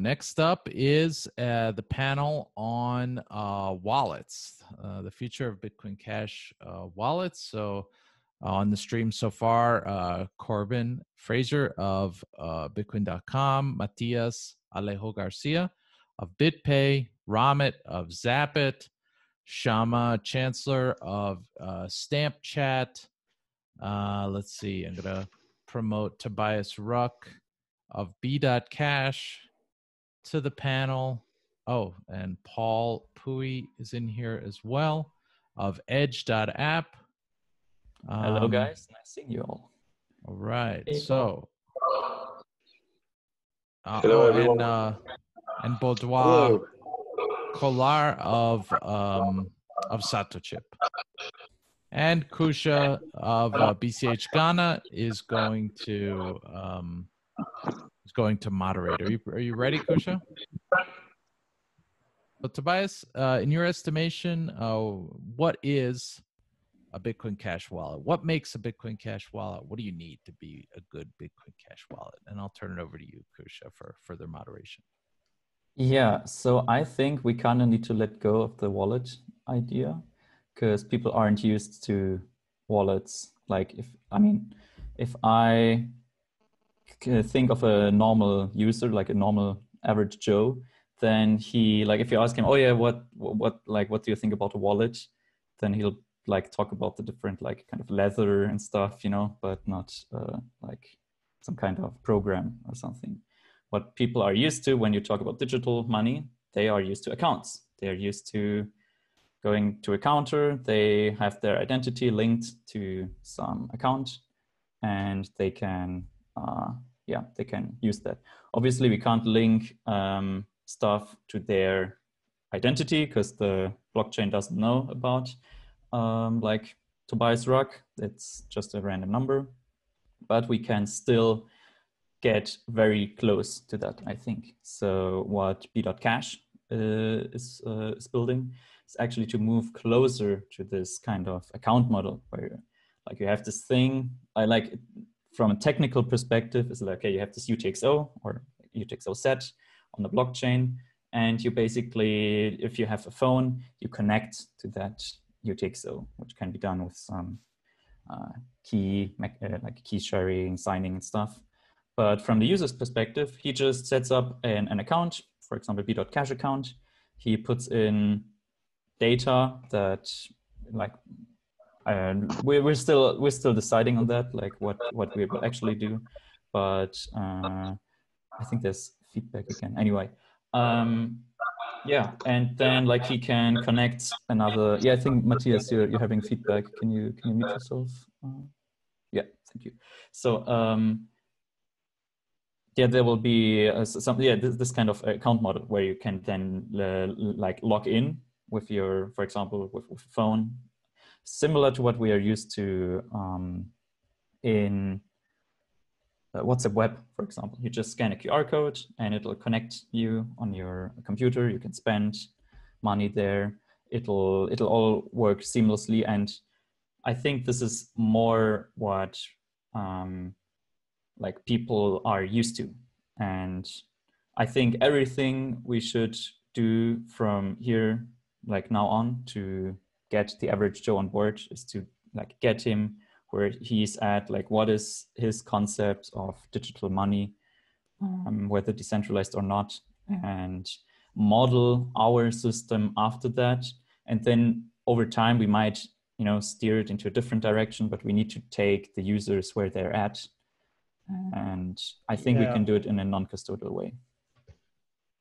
next up is the panel on wallets, the future of Bitcoin Cash wallets. So on the stream so far, Corbin, Fraser of Bitcoin.com, Matias, Alejo, Garcia of BitPay, Romit of Zapit, Shammah, Chancellor of Stamp Chat. Let's see, I'm going to promote Tobias Ruck of B.cash to the panel. Oh, and Paul Puey is in here as well of edge.app. Hello, guys. Nice seeing you all. All right. Hey, so, hello, everyone. And Baudoin Collar of Satochip. And Kousha of BCH Ghana is going to moderate. Are you ready, Kousha? So, Tobias, in your estimation, what is a Bitcoin Cash wallet? What makes a Bitcoin Cash wallet? What do you need to be a good Bitcoin Cash wallet? And I'll turn it over to you, Kousha, for further moderation. Yeah, so I think we kind of need to let go of the wallet idea because people aren't used to wallets. Like if I think of a normal user, like a normal average Joe, then he, like, if you ask him, oh yeah, what do you think about a wallet? Then he'll like talk about the different like kind of leather and stuff, you know, but not like some kind of program or something. What people are used to when you talk about digital money, they are used to accounts. They're used to going to a counter. They have their identity linked to some account, and they can, they can use that. Obviously, we can't link stuff to their identity because the blockchain doesn't know about like Tobias Ruck. It's just a random number, but we can still get very close to that, I think. So what Be.cash is building is actually to move closer to this kind of account model where like you have this thing, I like it from a technical perspective, is like, okay, you have this UTXO or UTXO set on the blockchain, and you basically, if you have a phone, you connect to that UTXO, which can be done with some like key sharing, signing and stuff. But from the user's perspective, he just sets up an account, for example, Be.cash account. He puts in data that, like, we're still deciding on that, like what we will actually do. But I think there's feedback again. Anyway, yeah, and then like he can connect another. Yeah, I think Matias, you're having feedback. Can you mute yourself? Yeah, thank you. So. Yeah, there will be this kind of account model where you can then like log in with your, for example, with a phone, similar to what we are used to in WhatsApp web, for example. You just scan a QR code and it'll connect you on your computer. You can spend money there. It'll all work seamlessly, and I think this is more what like people are used to. And I think everything we should do from here, like now on, to get the average Joe on board is to like get him where he's at, like what is his concept of digital money, whether decentralized or not, and model our system after that. And then over time, we might, you know, steer it into a different direction, but we need to take the users where they're at. And I think we can do it in a non-custodial way.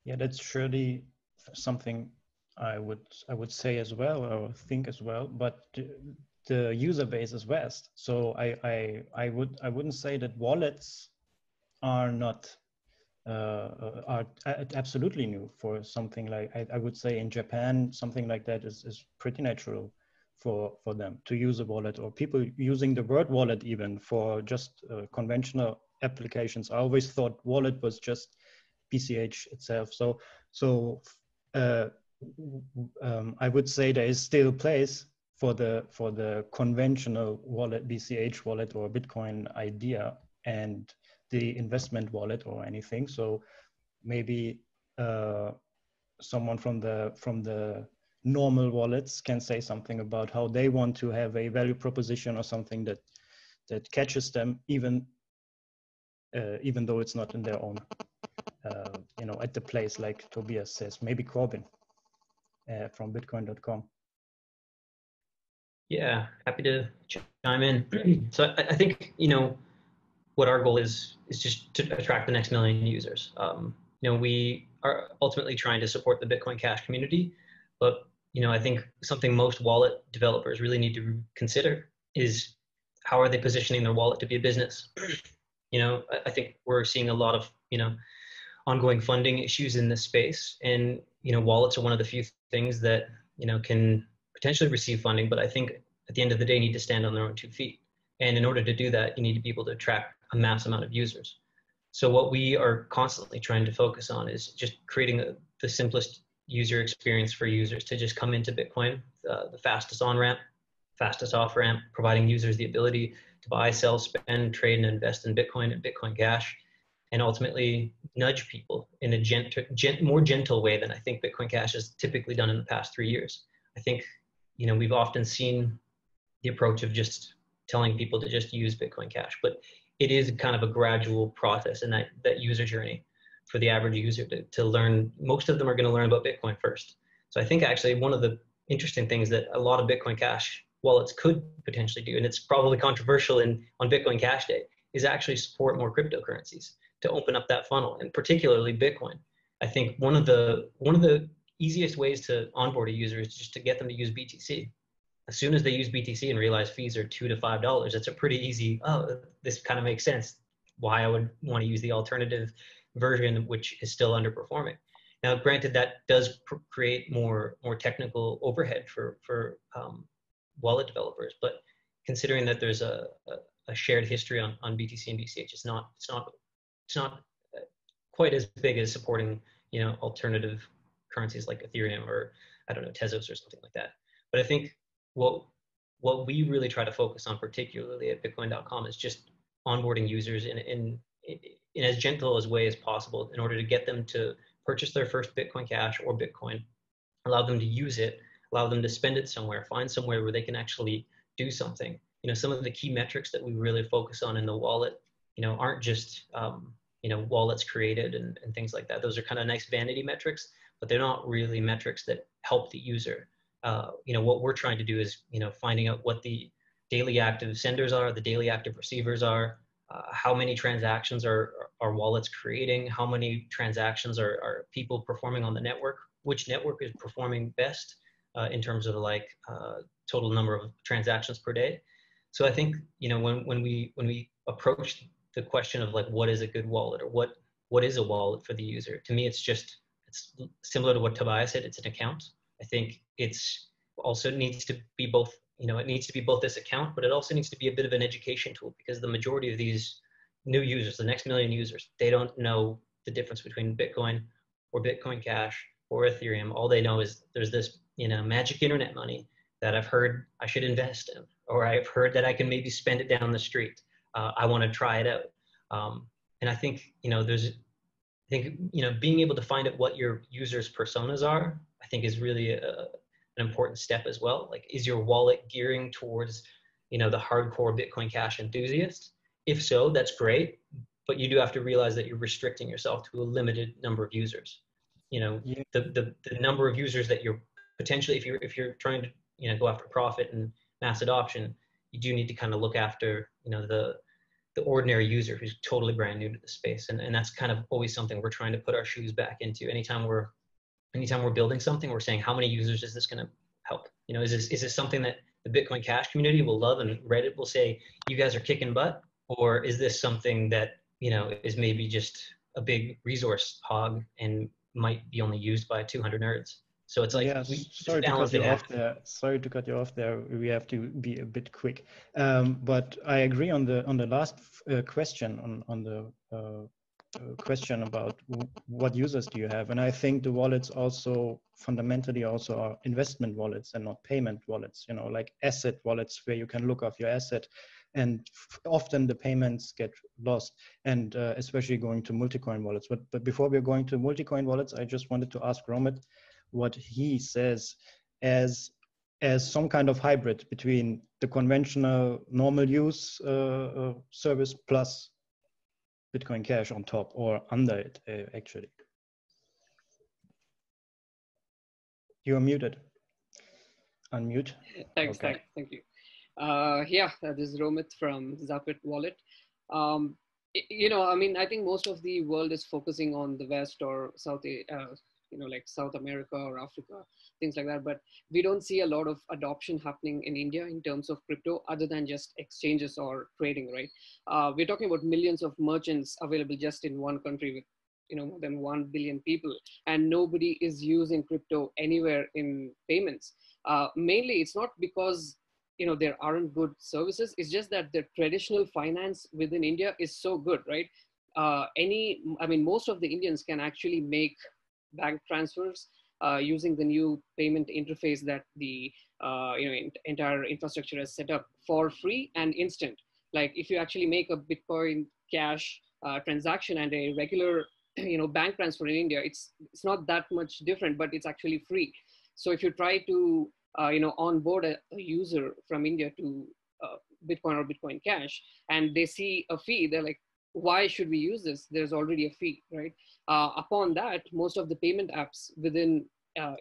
Yeah, that's surely something I would say as well, or think as well. But the user base is vast, so I wouldn't say that wallets are not are absolutely new for something like I would say in Japan something like that is pretty natural for them to use a wallet, or people using the word wallet even for just conventional applications. I always thought wallet was just BCH itself. So I would say there is still place for the conventional wallet, BCH wallet or Bitcoin idea, and the investment wallet or anything. So maybe someone from the normal wallets can say something about how they want to have a value proposition or something that catches them, even though it's not in their own, at the place, like Tobias says, maybe Corbin from Bitcoin.com. Yeah, happy to chime in. So I think, what our goal is just to attract the next million users. We are ultimately trying to support the Bitcoin Cash community, but I think something most wallet developers really need to consider is how are they positioning their wallet to be a business? I think we're seeing a lot of ongoing funding issues in this space, and wallets are one of the few things that can potentially receive funding, but I think at the end of the day need to stand on their own 2 feet. And in order to do that, you need to be able to attract a mass amount of users. So what we are constantly trying to focus on is just creating the simplest user experience for users to just come into Bitcoin, the fastest on-ramp, fastest off-ramp, providing users the ability to buy, sell, spend, trade, and invest in Bitcoin and Bitcoin Cash, and ultimately nudge people in a more gentle way than I think Bitcoin Cash has typically done in the past 3 years. I think, we've often seen the approach of just telling people to just use Bitcoin Cash, but it is kind of a gradual process in that user journey for the average user to learn. Most of them are going to learn about Bitcoin first. So I think actually one of the interesting things that a lot of Bitcoin Cash wallets could potentially do, and it's probably controversial on Bitcoin Cash Day, is actually support more cryptocurrencies to open up that funnel, and particularly Bitcoin. I think one of the easiest ways to onboard a user is just to get them to use BTC. As soon as they use BTC and realize fees are $2 to $5, that's a pretty easy, this kind of makes sense why I would want to use the alternative version, which is still underperforming. Now, granted, that does create more technical overhead for wallet developers, but considering that there's a shared history on BTC and BCH, it's not quite as big as supporting alternative currencies like Ethereum or Tezos or something like that. But I think what we really try to focus on, particularly at Bitcoin.com, is just onboarding users in as gentle a way as possible in order to get them to purchase their first Bitcoin Cash or Bitcoin, allow them to use it, allow them to spend it somewhere, find somewhere where they can actually do something. Some of the key metrics that we really focus on in the wallet, aren't just wallets created and things like that. Those are kind of nice vanity metrics, but they're not really metrics that help the user. What we're trying to do is, finding out what the daily active senders are, the daily active receivers are, how many transactions are wallets creating, how many transactions are people performing on the network, which network is performing best in terms of total number of transactions per day. So I think, when we approach the question of what is a good wallet, or what is a wallet for the user, to me, it's similar to what Tobias said. It's an account. I think it's also needs to be both, it needs to be both this account, but it also needs to be a bit of an education tool, because the majority of these new users, the next million users, they don't know the difference between Bitcoin or Bitcoin Cash or Ethereum. All they know is there's this, magic internet money that I've heard I should invest in, or I've heard that I can maybe spend it down the street. I want to try it out. And I think, being able to find out what your users' personas are, I think is really an important step as well. Is your wallet gearing towards, the hardcore Bitcoin Cash enthusiast? If so, that's great, but you do have to realize that you're restricting yourself to a limited number of users. The number of users that you're potentially, if you're trying to, go after profit and mass adoption, you do need to kind of look after, the ordinary user who's totally brand new to the space. And that's kind of always something we're trying to put our shoes back into. Anytime we're building something, we're saying, how many users is this going to help? Is this something that the Bitcoin Cash community will love and Reddit will say, you guys are kicking butt? Or is this something that, is maybe just a big resource hog and might be only used by 200 nerds? So it's sorry to cut you off there. Sorry to cut you off there. We have to be a bit quick. But I agree on the last question on the question about what users do you have, and I think the wallets also fundamentally also are investment wallets and not payment wallets. Like asset wallets where you can look off your asset and often the payments get lost, and especially going to multi-coin wallets. But before we're going to multi-coin wallets, I just wanted to ask Romit what he says as some kind of hybrid between the conventional normal use service plus Bitcoin Cash on top or under it, actually. You are muted. Unmute. Thanks, Okay. thank you. This is Romit from Zapit Wallet. You know, I mean, I think most of the world is focusing on the West or South, you know, like South America or Africa, things like that. But we don't see a lot of adoption happening in India in terms of crypto, other than just exchanges or trading, right? We're talking about millions of merchants available just in one country with, you know, more than 1 billion people, and nobody is using crypto anywhere in payments. Mainly, it's not because, you know, there aren't good services. It's just that the traditional finance within India is so good, right? I mean, most of the Indians can actually make bank transfers using the new payment interface that the you know, entire infrastructure has set up for free and instant. Like if you actually make a Bitcoin Cash transaction and a regular, you know, bank transfer in India, it's not that much different, but it's actually free. So if you try to you know, onboard a user from India to Bitcoin or Bitcoin Cash, and they see a fee, they're like, why should we use this? There's already a fee, right? Upon that, most of the payment apps within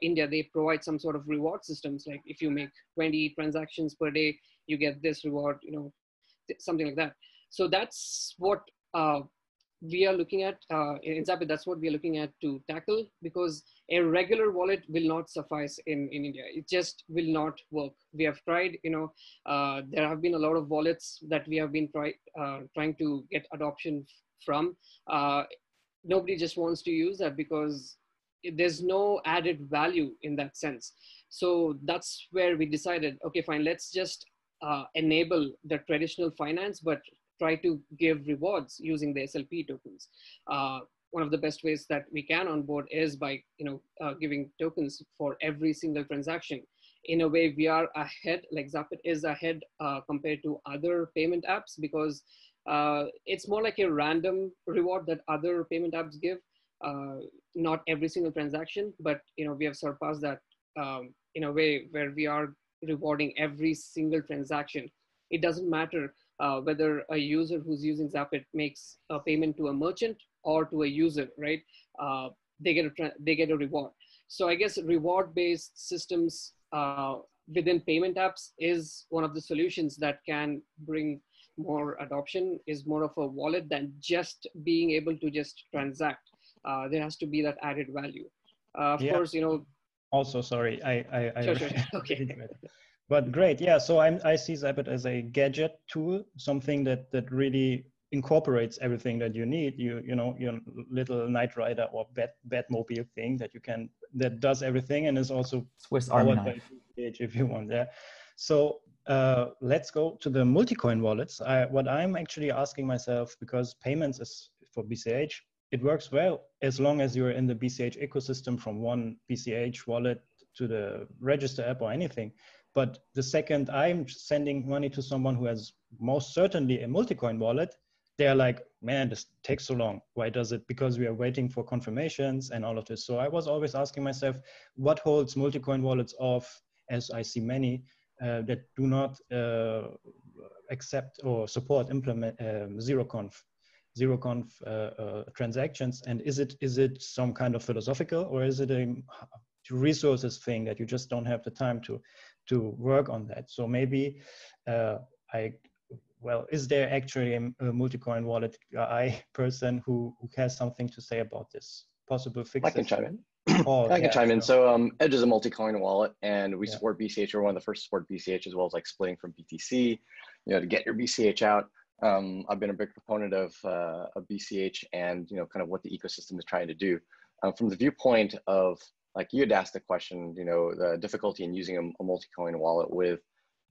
India, they provide some sort of reward systems. Like if you make 20 transactions per day, you get this reward, you know, something like that. So that's what we are looking at in Zapit. That's what we are looking at to tackle, because a regular wallet will not suffice in India. It just will not work. We have tried, you know, there have been a lot of wallets that we have been trying to get adoption from. Nobody just wants to use that because there's no added value in that sense. So that's where we decided, okay, fine, let's just enable the traditional finance, but try to give rewards using the SLP tokens. One of the best ways that we can onboard is by, you know, giving tokens for every single transaction. In a way, we are ahead, like Zapit is ahead compared to other payment apps, because it's more like a random reward that other payment apps give. Not every single transaction, but, you know, we have surpassed that in a way where we are rewarding every single transaction. It doesn't matter whether a user who's using Zapit makes a payment to a merchant or to a user, right? They get a reward. So I guess reward-based systems within payment apps is one of the solutions that can bring more adoption, is more of a wallet than just being able to just transact. There has to be that added value. Of course, you know. Also, sorry, Sure. Okay. But great, yeah. So I see Zapit as a gadget tool, something that really incorporates everything that you need. You know, your little Knight Rider or Batmobile thing that does everything, and is also Swiss Army knife if you want. Yeah. So let's go to the multi-coin wallets. What I'm actually asking myself, because payments is for BCH, it works well as long as you're in the BCH ecosystem, from one BCH wallet to the register app or anything. But the second I'm sending money to someone who has most certainly a multi-coin wallet, they're like, man, this takes so long. Why does it? Because we are waiting for confirmations and all of this. So I was always asking myself, what holds multi-coin wallets off, as I see many that do not accept or support implement zero-conf transactions? And is it some kind of philosophical, or is it a resources thing that you just don't have the time to work on that? So maybe is there actually a multi-coin wallet person who has something to say about this possible fixes? I can chime in. I can chime in. So Edge is a multi-coin wallet, and we support BCH. We're one of the first to support BCH, as well as like splitting from BTC, you know, to get your BCH out. I've been a big proponent of BCH and, you know, kind of what the ecosystem is trying to do. From the viewpoint of, like you had asked the question, you know, the difficulty in using a multi-coin wallet with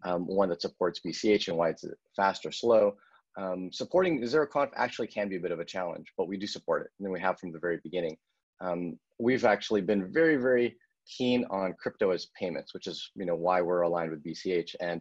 one that supports BCH and why it's fast or slow. Supporting zero-conf actually can be a bit of a challenge, but we do support it, and we have from the very beginning. We've actually been very, very keen on crypto as payments, which is, you know, why we're aligned with BCH. And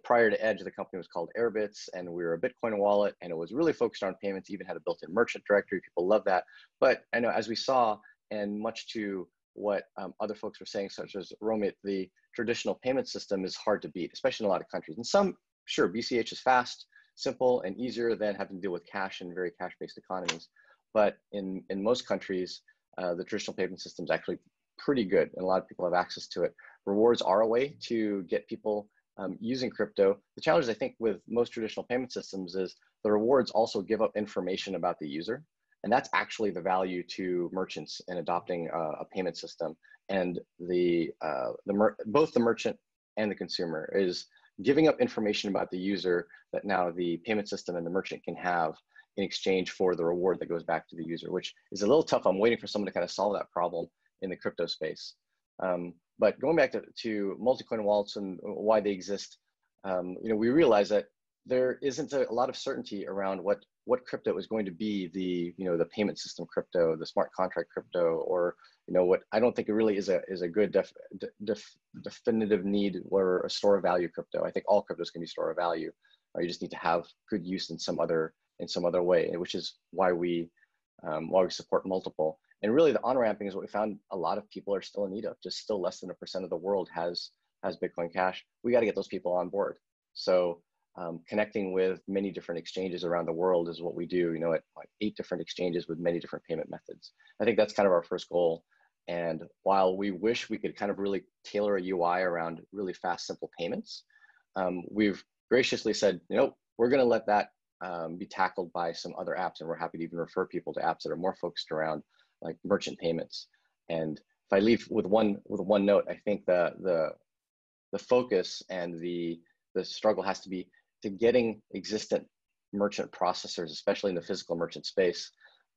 prior to Edge, the company was called Airbits, and we were a Bitcoin wallet, and it was really focused on payments, even had a built-in merchant directory. People love that. But I know, as we saw, and much to what other folks were saying, such as Romit, the traditional payment system is hard to beat, especially in a lot of countries. And some, sure, BCH is fast, simple, and easier than having to deal with cash in very cash-based economies. But in most countries, the traditional payment system is actually pretty good, and a lot of people have access to it. Rewards are a way to get people using crypto. The challenge, I think, with most traditional payment systems is the rewards also give up information about the user. And that's actually the value to merchants in adopting a payment system. And both the merchant and the consumer is giving up information about the user that now the payment system and the merchant can have in exchange for the reward that goes back to the user, which is a little tough. I'm waiting for someone to kind of solve that problem in the crypto space. But going back to multi-coin wallets and why they exist, we realize that there isn't a lot of certainty around what crypto is going to be, the payment system crypto, the smart contract crypto, or what I don't think it really is a good definitive need or a store of value crypto. I think all cryptos can be store of value, or you just need to have good use in some other way, which is why we support multiple. And really, the on-ramping is what we found a lot of people are still in need of. Just still less than 1% of the world has Bitcoin Cash. We got to get those people on board. So connecting with many different exchanges around the world is what we do, at like 8 different exchanges with many different payment methods. I think that's kind of our first goal. And while we wish we could kind of really tailor a UI around really fast, simple payments, we've graciously said, we're going to let that be tackled by some other apps. And we're happy to even refer people to apps that are more focused around like merchant payments. And if I leave with one note, I think the focus and the struggle has to be to getting existent merchant processors, especially in the physical merchant space,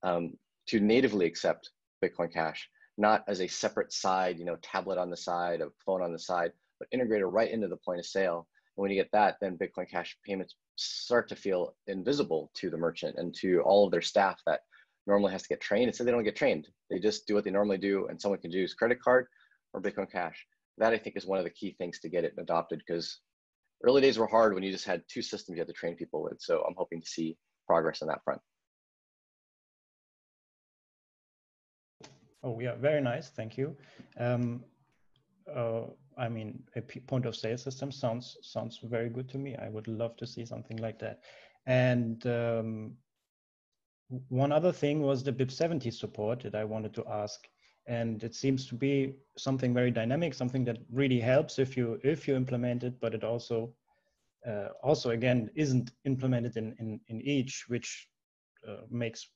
to natively accept Bitcoin Cash, not as a separate side, tablet on the side, a phone on the side, but integrated right into the point of sale. And when you get that, then Bitcoin Cash payments start to feel invisible to the merchant and to all of their staff that normally has to get trained. Instead, they don't get trained. They just do what they normally do, and someone can use credit card or Bitcoin Cash. That, I think, is one of the key things to get it adopted, because early days were hard when you just had 2 systems you had to train people with. So I'm hoping to see progress on that front. Oh, yeah, very nice. Thank you. I mean, a point of sale system sounds very good to me. I would love to see something like that. And one other thing was the BIP70 support that I wanted to ask. And it seems to be something very dynamic, something that really helps if you implement it, but it also again isn't implemented in each, which makes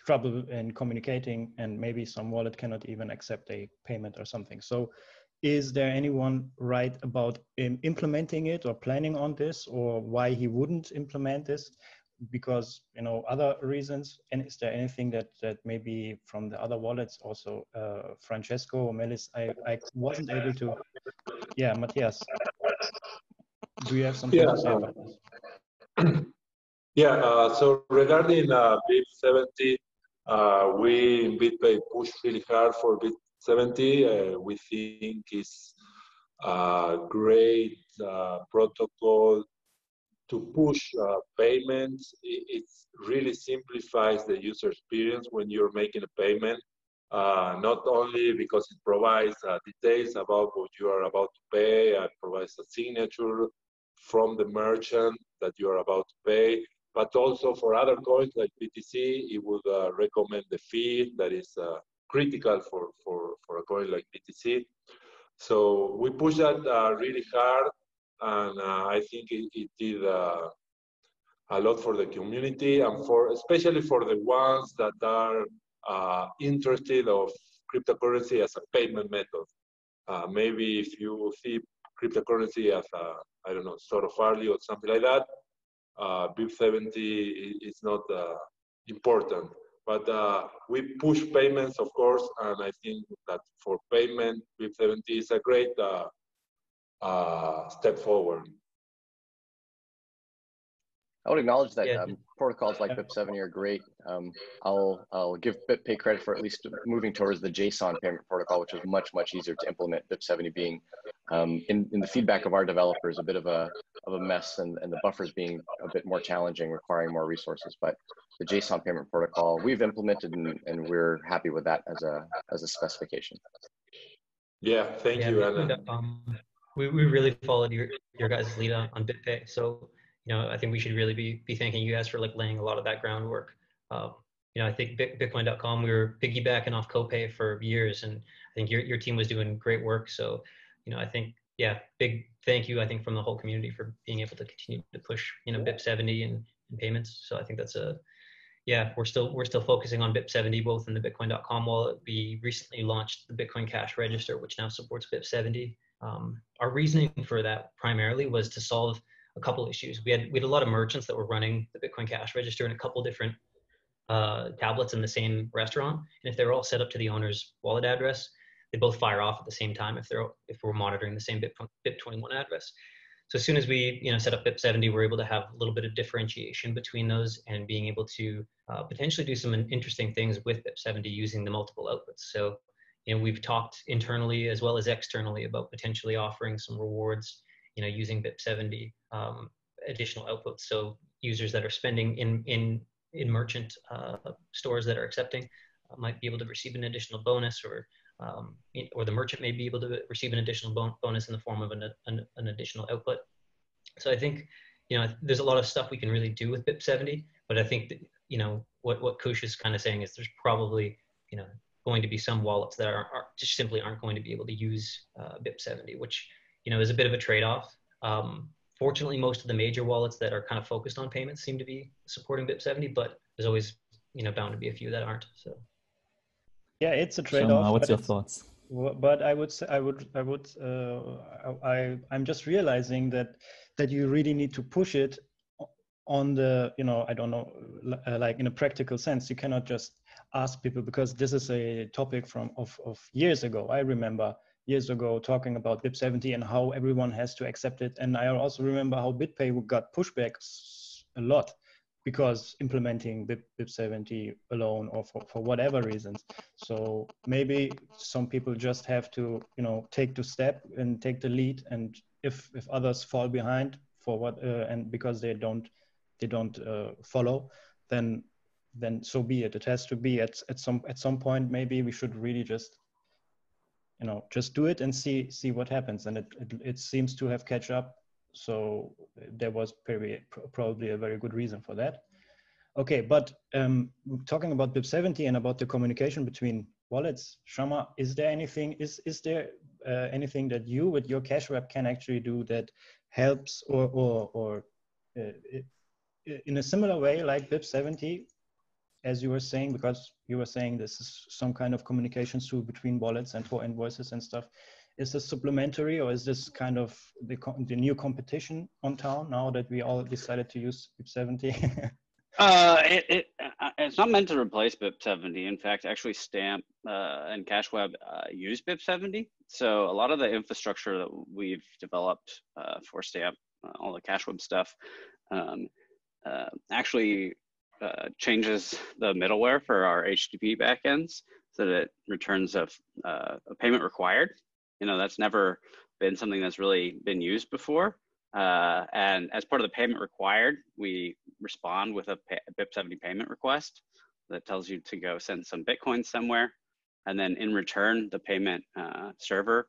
trouble in communicating, and maybe some wallet cannot even accept a payment or something. So is there anyone right about implementing it or planning on this, or why he wouldn't implement this? Because other reasons. And is there anything that maybe from the other wallets also, Francesco or Mellis, I wasn't able to. Yeah, Matias, do you have something to say about this? Yeah, so regarding BIP70, we in BitPay push really hard for BIP70. We think it's a great protocol to push payments. It really simplifies the user experience when you're making a payment, not only because it provides details about what you are about to pay, and provides a signature from the merchant that you are about to pay, but also for other coins like BTC, it would recommend the fee that is critical for a coin like BTC. So we push that really hard. And I think it did a lot for the community, and especially for the ones that are interested of cryptocurrency as a payment method. Maybe if you see cryptocurrency as I don't know, sort of early or something like that, BIP70 is not important. But we push payments, of course, and I think that for payment, BIP70 is a great step forward. I would acknowledge that protocols like BIP70 are great. I'll give BitPay credit for at least moving towards the JSON payment protocol, which is much easier to implement. BIP70 being in the feedback of our developers, a bit of a mess, and the buffers being a bit more challenging, requiring more resources. But the JSON payment protocol we've implemented, and we're happy with that as a specification. Yeah, thank you. We really followed your guys' lead on BitPay. So, I think we should really be thanking you guys for like laying a lot of that groundwork. I think Bitcoin.com, we were piggybacking off Copay for years, and I think your team was doing great work. So, I think, yeah, big thank you, I think, from the whole community for being able to continue to push, BIP70 and payments. So I think that's we're still focusing on BIP70, both in the Bitcoin.com wallet. We recently launched the Bitcoin Cash Register, which now supports BIP70. Our reasoning for that primarily was to solve a couple issues. We had a lot of merchants that were running the Bitcoin Cash Register in a couple different tablets in the same restaurant, and if they were all set up to the owner's wallet address, they both fire off at the same time if we're monitoring the same BIP21 address. So as soon as we set up BIP70, we're able to have a little bit of differentiation between those and being able to potentially do some interesting things with BIP70 using the multiple outputs. So we've talked internally as well as externally about potentially offering some rewards using BIP70 additional outputs. So users that are spending in merchant stores that are accepting might be able to receive an additional bonus, or the merchant may be able to receive an additional bonus in the form of an additional output. So I think, there's a lot of stuff we can really do with BIP70, but I think that, what Kousha is kind of saying is there's probably, going to be some wallets that just simply aren't going to be able to use BIP70, which, is a bit of a trade-off. Fortunately, most of the major wallets that are kind of focused on payments seem to be supporting BIP70, but there's always, bound to be a few that aren't. So. Yeah, it's a trade-off. Shammah, what's your thoughts? But I would say I'm just realizing that you really need to push it on the, I don't know, like in a practical sense. You cannot just ask people, because this is a topic of years ago. I remember years ago talking about BIP70 and how everyone has to accept it. And I also remember how BitPay got pushbacks a lot because implementing BIP70 alone, or for whatever reasons. So maybe some people just have to, take the step and take the lead. And if others fall behind for what, and because they don't follow, then so be it. It has to be at some point. Maybe we should really just do it and see what happens. And it seems to have catch up. So there was probably a very good reason for that. Okay, but talking about BIP70 and about the communication between wallets, Shammah, is there anything anything that you with your cash web can actually do that helps or in a similar way like BIP70, as you were saying, because you were saying this is some kind of communication tool between wallets and for invoices and stuff. Is this supplementary, or is this kind of the new competition on town now that we all decided to use BIP70? It's not meant to replace BIP70. In fact, actually Stamp and CashWeb use BIP70. So a lot of the infrastructure that we've developed for Stamp, all the CashWeb stuff, actually changes the middleware for our HTTP backends so that it returns a payment required. That's never been something that's really been used before. And as part of the payment required, we respond with a BIP70 payment request that tells you to go send some Bitcoin somewhere. And then in return, the payment server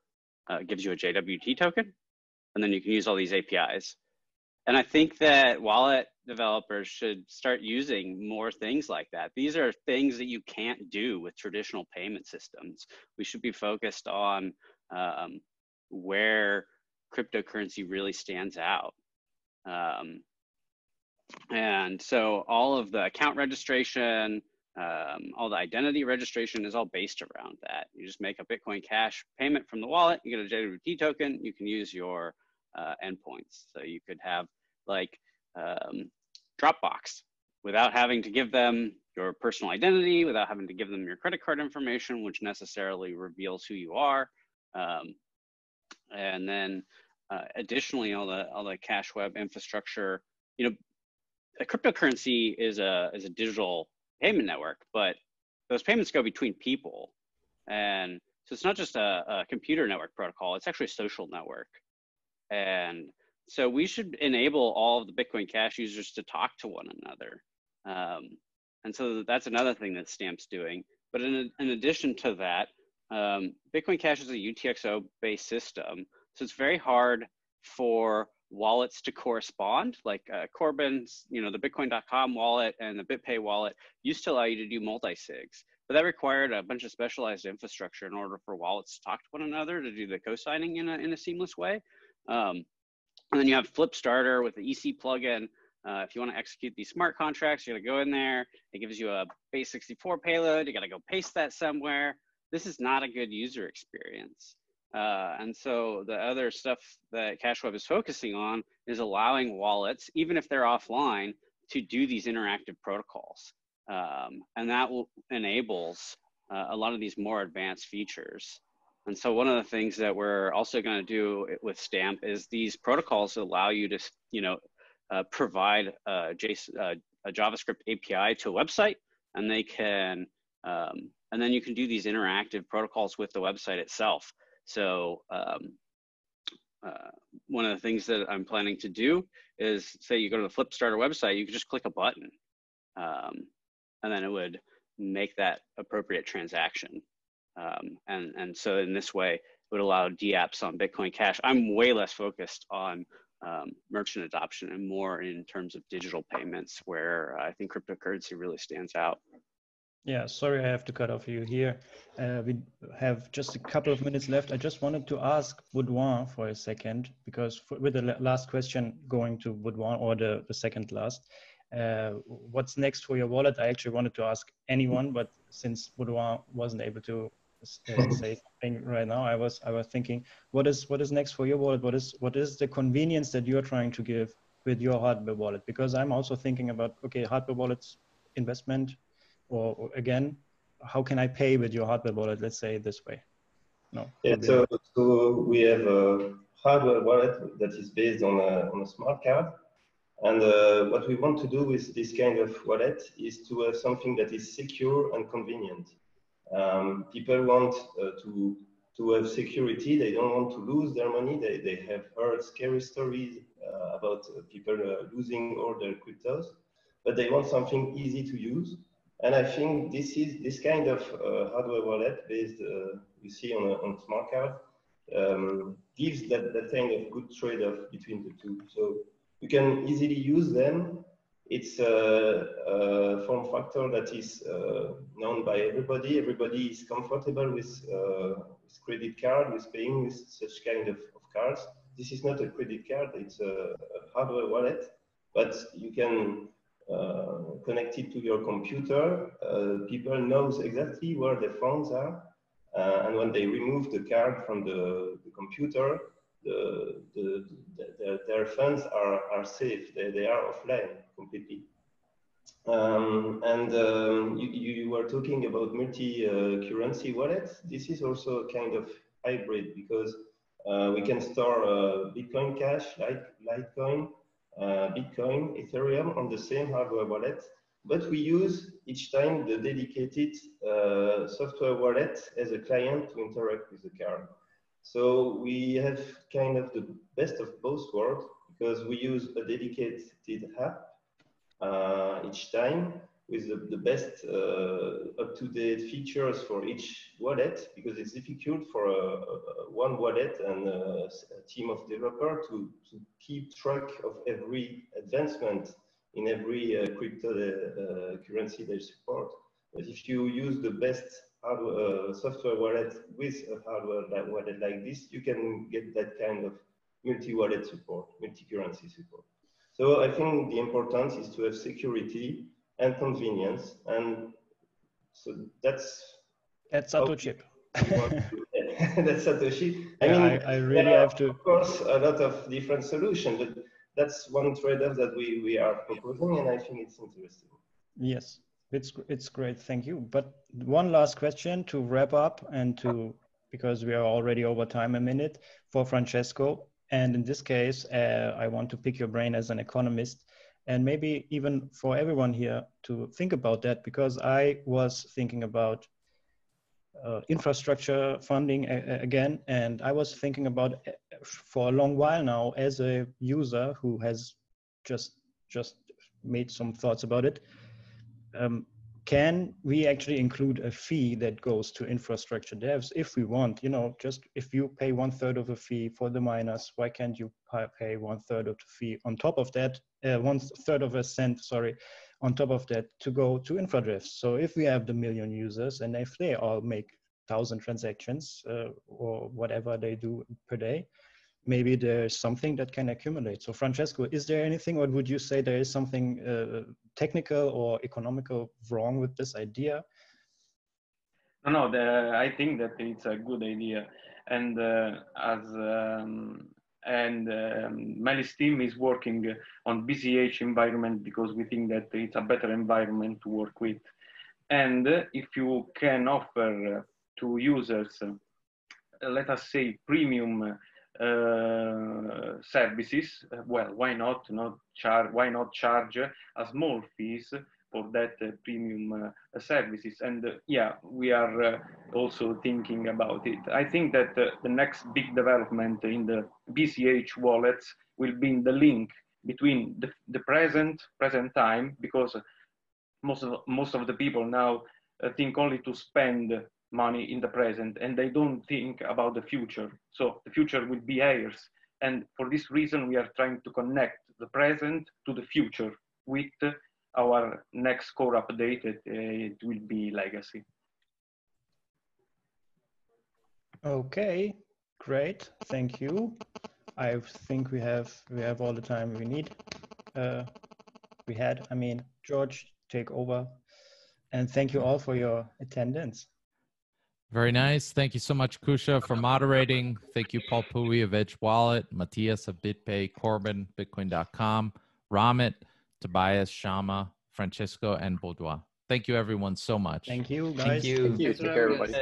gives you a JWT token. And then you can use all these APIs. And I think that wallet developers should start using more things like that. These are things that you can't do with traditional payment systems. We should be focused on where cryptocurrency really stands out. And so all of the account registration, all the identity registration is all based around that. You just make a Bitcoin Cash payment from the wallet, you get a JWT token, you can use your endpoints. So you could have like Dropbox without having to give them your personal identity, without having to give them your credit card information, which necessarily reveals who you are. And then additionally, all the cash web infrastructure, a cryptocurrency is a digital payment network, but those payments go between people. And So it's not just a computer network protocol, it's actually a social network. And so we should enable all of the Bitcoin Cash users to talk to one another. And so that's another thing that Stamp's doing. But in addition to that, Bitcoin Cash is a UTXO-based system. So it's very hard for wallets to correspond. Like Corbin's, the Bitcoin.com wallet and the BitPay wallet used to allow you to do multi-sigs. But that required a bunch of specialized infrastructure in order for wallets to talk to one another to do the co-signing in a seamless way. And then you have FlipStarter with the EC plugin. If you want to execute these smart contracts, you got to go in there. It gives you a base64 payload. You got to go paste that somewhere. This is not a good user experience. And so the other stuff that CashWeb is focusing on is allowing wallets, even if they're offline, to do these interactive protocols. And that enables a lot of these more advanced features. And so one of the things that we're also going to do with Stamp is these protocols allow you to, provide a JavaScript API to a website, and they can, and then you can do these interactive protocols with the website itself. So one of the things that I'm planning to do is, say you go to the FlipStarter website, you can just click a button, and then it would make that appropriate transaction. And so in this way, it would allow dApps on Bitcoin Cash. I'm way less focused on merchant adoption and more in terms of digital payments, where I think cryptocurrency really stands out. Yeah, sorry, I have to cut off you here. We have just a couple of minutes left. I just wanted to ask Baudoin for a second, because with the last question going to Baudoin, or the second last, what's next for your wallet? I actually wanted to ask anyone, but since Baudoin wasn't able to say something right now, I was thinking, what is next for your wallet? What is the convenience that you're trying to give with your hardware wallet? Because I'm also thinking about, okay, hardware wallets investment, or again, how can I pay with your hardware wallet? Let's say it this way. No. Yeah, so we have a hardware wallet that is based on a smart card. And what we want to do with this kind of wallet is to have something that is secure and convenient. People want to have security. They don't want to lose their money. They have heard scary stories about people losing all their cryptos, but they want something easy to use. And I think this kind of hardware wallet based you see on smart card gives that kind of good trade-off between the two. So you can easily use them. It's a form factor that is known by everybody. Everybody is comfortable with credit card, with paying with such kind of cards. This is not a credit card, it's a hardware wallet, but you can connect it to your computer. People knows exactly where the funds are, and when they remove the card from the computer, their funds are safe. They are offline completely. You were talking about multi-currency wallets. This is also a kind of hybrid, because we can store Bitcoin Cash, Litecoin, Bitcoin, Ethereum on the same hardware wallet, but we use each time the dedicated software wallet as a client to interact with the card. So we have kind of the best of both worlds, because we use a dedicated app each time with the best up-to-date features for each wallet, because it's difficult for one wallet and a team of developers to keep track of every advancement in every cryptocurrency they support. But if you use the best software wallet with a hardware wallet like this, you can get that kind of multi-wallet support, multi-currency support. So I think the importance is to have security and convenience, and so that's Satoshi. That's Satoshi. I really have to. Of course, a lot of different solutions, but that's one trade-off that we are proposing, and I think it's interesting. Yes, it's great. Thank you. But one last question to wrap up, and because we are already over time a minute, for Francesco. And in this case, I want to pick your brain as an economist, and maybe even for everyone here to think about that, because I was thinking about infrastructure funding again. And I was thinking about for a long while now, as a user who has just made some thoughts about it, can we actually include a fee that goes to infrastructure devs if we want? You know, just if you pay 1/3 of a fee for the miners, why can't you pay 1/3 of the fee on top of that, 1/3 of a cent, sorry, on top of that to go to infra devs? So if we have the 1 million users and if they all make 1,000 transactions or whatever they do per day, maybe there's something that can accumulate. So Francesco, is there anything, or would you say there is something technical or economical wrong with this idea? No, I think that it's a good idea. And Mellis team is working on BCH environment because we think that it's a better environment to work with. And if you can offer to users, let us say premium services, well, why not charge a small fees for that premium services? And yeah, we are also thinking about it. I think that the next big development in the BCH wallets will be in the link between the present time, because most of the people now think only to spend money in the present and they don't think about the future. So the future will be ours. And for this reason, we are trying to connect the present to the future with our next core update. It will be legacy. Okay, great, thank you. I think we have all the time we need. I mean, George, take over. And thank you all for your attendance. Very nice. Thank you so much, Kousha, for moderating. Thank you, Paul Puey of Edge Wallet, Matias of BitPay, Corbin, Bitcoin.com, Romit, Tobias, Shammah, Francesco, and Baudoin. Thank you, everyone, so much. Thank you, guys. Thank you. Take care, everybody.